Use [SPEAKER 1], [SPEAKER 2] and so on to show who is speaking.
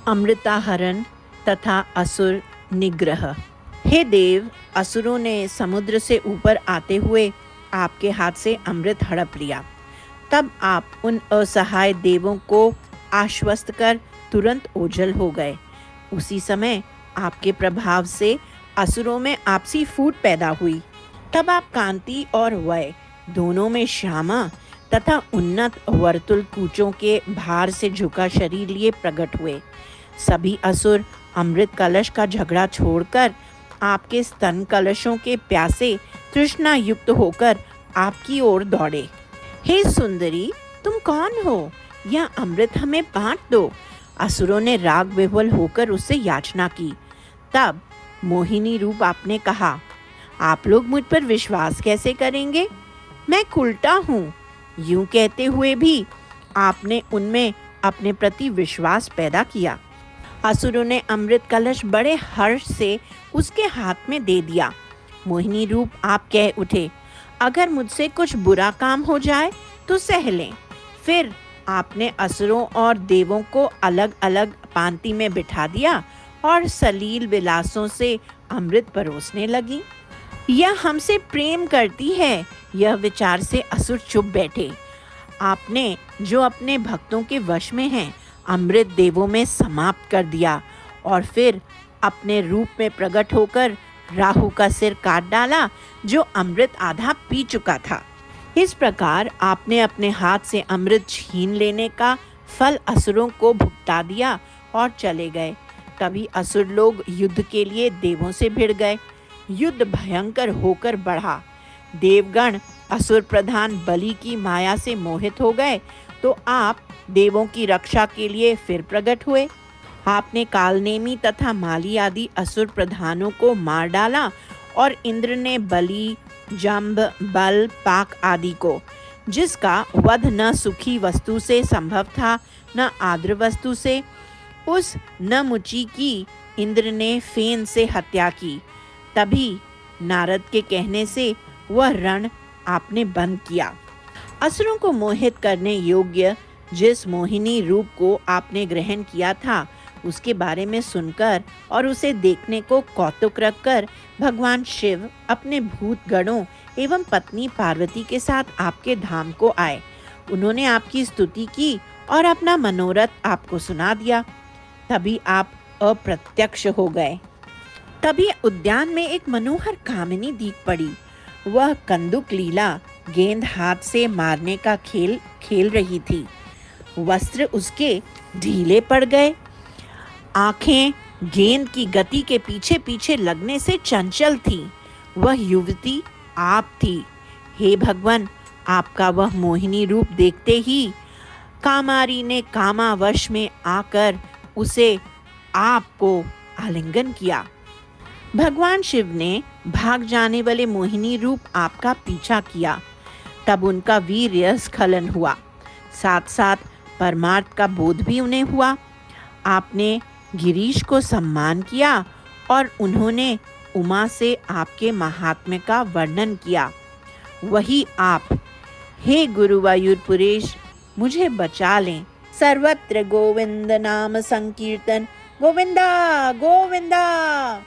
[SPEAKER 1] अमृताहरण तथा असुर निग्रह। हे देव, असुरों ने समुद्र से ऊपर आते हुए आपके हाथ से अमृत हड़प लिया। तब आप उन असहाय देवों को आश्वस्त कर तुरंत ओझल हो गए। उसी समय आपके प्रभाव से असुरों में आपसी फूट पैदा हुई। तब आप कांति और वय दोनों में श्यामा तथा उन्नत वर्तुल कूचों के भार से झुका शरीर लिए प्रकट हुए। सभी असुर अमृत कलश का झगड़ा छोड़कर आपके स्तन कलशों के प्यासे तृष्णा युक्त होकर आपकी ओर दौड़े। हे सुंदरी, तुम कौन हो? यह अमृत हमें बांट दो। असुरों ने राग विह्वल होकर उससे याचना की। तब मोहिनी रूप आपने कहा, आप लोग मुझ पर विश्वास कैसे करेंगे? मैं उल्टा हूँ। यूं कहते हुए भी आपने उनमें अपने प्रति विश्वास पैदा किया। असुरों ने अमृत कलश बड़े हर्ष से उसके हाथ में दे दिया। मोहिनी रूप आप कह उठे, अगर मुझसे कुछ बुरा काम हो जाए तो सह लें। फिर आपने असुरों और देवों को अलग अलग पांति में बिठा दिया और सलील विलासों से अमृत परोसने लगी। यह हमसे प्रेम करती है, यह विचार से असुर चुप बैठे। आपने जो अपने भक्तों के वश में हैं, अमृत देवों में समाप्त कर दिया और फिर अपने रूप में प्रकट होकर राहु का सिर काट डाला, जो अमृत आधा पी चुका था। इस प्रकार आपने अपने हाथ से अमृत छीन लेने का फल असुरों को भुगता दिया और चले गए। तभी असुर लोग युद्ध के लिए देवों से भिड़ गए। युद्ध भयंकर होकर बढ़ा। देवगण असुर प्रधान बलि की माया से मोहित हो गए तो आप देवों की रक्षा के लिए फिर प्रकट हुए। आपने कालनेमी तथा माली आदि असुर प्रधानों को मार डाला और इंद्र ने बलि, जंभ, बल, पाक आदि को, जिसका वध न सुखी वस्तु से संभव था न आर्द्र वस्तु से, उस नमुची की इंद्र ने फेन से हत्या की। तभी नारद के कहने से वह रण आपने बंद किया। असुरों को मोहित करने योग्य जिस मोहिनी रूप को आपने ग्रहण किया था, उसके बारे में सुनकर और उसे देखने को कौतुक रखकर भगवान शिव अपने भूत गणों एवं पत्नी पार्वती के साथ आपके धाम को आए। उन्होंने आपकी स्तुति की और अपना मनोरथ आपको सुना दिया। तभी आप अप्रत्यक्ष हो गए। तभी उद्यान में एक मनोहर कामिनी दीख पड़ी। वह कंदुक लीला गेंद हाथ से मारने का खेल खेल रही थी। वस्त्र उसके ढीले पड़ गए। आंखें गेंद की गति के पीछे पीछे लगने से चंचल थी। वह युवती आप थी। हे भगवान, आपका वह मोहिनी रूप देखते ही कामारी ने कामावश में आकर उसे आपको आलिंगन किया। भगवान शिव ने भाग जाने वाले मोहिनी रूप आपका पीछा किया। तब उनका वीर्य स्खलन हुआ, साथ साथ परमार्थ का बोध भी उन्हें हुआ। आपने गिरीश को सम्मान किया और उन्होंने उमा से आपके महात्म्य का वर्णन किया। वही आप, हे गुरुवायूरपुरेश, मुझे बचा लें। सर्वत्र गोविंद नाम संकीर्तन, गोविंदा गोविंदा।